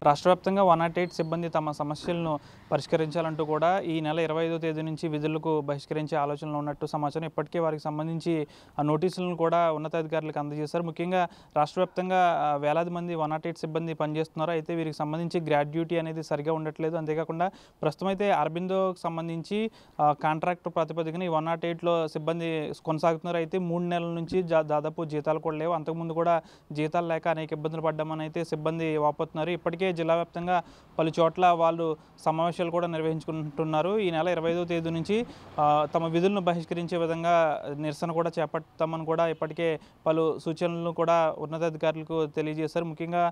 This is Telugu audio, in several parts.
రాష్ట్ర వ్యాప్తంగా 108 సిబ్బంది తమ సమస్యలను పరిష్కరించాలంటూ కూడా ఈ నెల 25వ తేదీ నుంచి విధులకు బహిష్కరించే ఆలోచనలో ఉన్నట్టు సమాచారం. ఇప్పటికే వారికి సంబంధించి ఆ నోటీసులను కూడా ఉన్నతాధికారులకు అందజేశారు. ముఖ్యంగా రాష్ట్ర వ్యాప్తంగా వేలాది మంది 108 సిబ్బంది పనిచేస్తున్నారు. అయితే వీరికి సంబంధించి గ్రాడ్యుటీ అనేది సరిగా ఉండట్లేదు. అంతేకాకుండా ప్రస్తుతం అయితే అరబిందోకి సంబంధించి కాంట్రాక్ట్ ప్రాతిపదికన ఈ 108లో సిబ్బంది కొనసాగుతున్నారు. అయితే 3 నెలల నుంచి దాదాపు జీతాలు కూడా లేవు. అంతకుముందు కూడా జీతాలు లేక అనేక ఇబ్బందులు పడ్డామని అయితే సిబ్బంది వాపోతున్నారు. ఇప్పటికే జిల్లా వ్యాప్తంగా పలు చోట్ల వాళ్ళు సమావేశాలు కూడా నిర్వహించుకుంటున్నారు. ఈ నెల 25వ తేదీ నుంచి తమ విధులను బహిష్కరించే విధంగా నిరసన కూడా చేపడతామని కూడా ఇప్పటికే పలు సూచనలు కూడా ఉన్నతాధికారులకు తెలియజేశారు. ముఖ్యంగా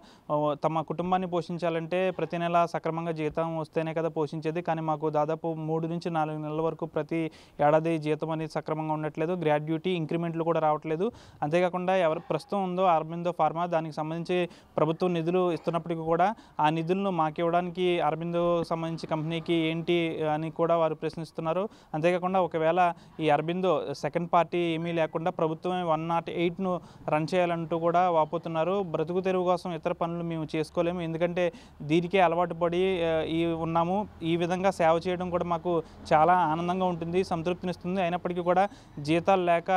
తమ కుటుంబాన్ని పోషించాలంటే ప్రతి నెల సక్రమంగా జీతం వస్తేనే కదా పోషించేది. కానీ మాకు దాదాపు 3 నుంచి 4 నెలల వరకు ప్రతి ఏడాది జీతం అనేది సక్రమంగా ఉండట్లేదు. గ్రాడ్యుటీ ఇంక్రిమెంట్లు కూడా రావట్లేదు. అంతేకాకుండా ఎవరు ప్రస్తుతం ఉందో అరబిందో ఫార్మా దానికి సంబంధించి ప్రభుత్వం నిధులు ఇస్తున్నప్పటికీ కూడా ఆ నిధులను మాకు ఇవ్వడానికి అరబిందో సంబంధించి కంపెనీకి ఏంటి అని కూడా వారు ప్రశ్నిస్తున్నారు. అంతేకాకుండా ఒకవేళ ఈ అరబిందో సెకండ్ పార్టీ ఏమీ లేకుండా ప్రభుత్వమే 108ను రన్ చేయాలంటూ కూడా వాపోతున్నారు. బ్రతుకు తెరువు కోసం ఇతర పనులు మేము చేసుకోలేము, ఎందుకంటే దీనికే అలవాటు పడి ఉన్నాము. ఈ విధంగా సేవ చేయడం కూడా మాకు చాలా ఆనందంగా ఉంటుంది, సంతృప్తినిస్తుంది. అయినప్పటికీ కూడా జీతాలు లేక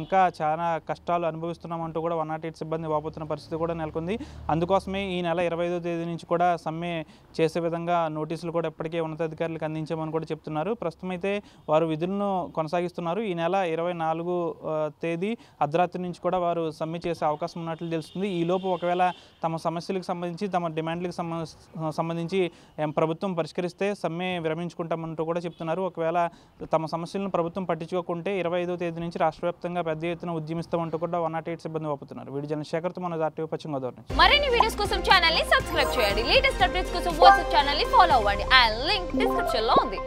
ఇంకా చాలా కష్టాలు అనుభవిస్తున్నామంటూ కూడా 108 సిబ్బంది వాపోతున్న పరిస్థితి కూడా నెలకొంది. అందుకోసమే ఈ నెల 25వ తేదీ నుంచి కూడా సమ్మె చేసే విధంగా నోటీసులు కూడా ఇప్పటికే ఉన్నతాధికారులకు అందించామని కూడా చెప్తున్నారు. ప్రస్తుతం అయితే వారు విధులను కొనసాగిస్తున్నారు. ఈ నెల 24 తేదీ అర్ధరాత్రి నుంచి కూడా వారు సమ్మె చేసే అవకాశం ఉన్నట్లు తెలుస్తుంది. ఈలోపు ఒకవేళ తమ సమస్యలకు సంబంధించి తమ డిమాండ్లకు సంబంధించి ప్రభుత్వం పరిష్కరిస్తే సమ్మె విరమించుకుంటామంటూ కూడా చెప్తున్నారు. ఒకవేళ తమ సమస్యలను ప్రభుత్వం పట్టించుకోకుంటే 25వ తేదీ నుంచి రాష్ట్ర వ్యాప్తంగా పెద్ద ఎత్తున ఉద్యమిస్తామంటూ కూడా 108 సిబ్బంది వాపోతున్నారు. వీడియో జర్నలిస్ట్ శేఖర్తో మన ఆర్టీవీ పశ్చిమ గోదావరి నుంచి. మరిన్ని వీడియోస్ కోసం ఛానల్ ని సబ్స్క్రైబ్ చేయండి. లేటెస్ట్ అప్డేట్స్ కోసం వాట్సాప్ ఛానల్ ని ఫాలో అవ్వండి. ఆ లింక్ డిస్క్రిప్షన్ లో ఉంది.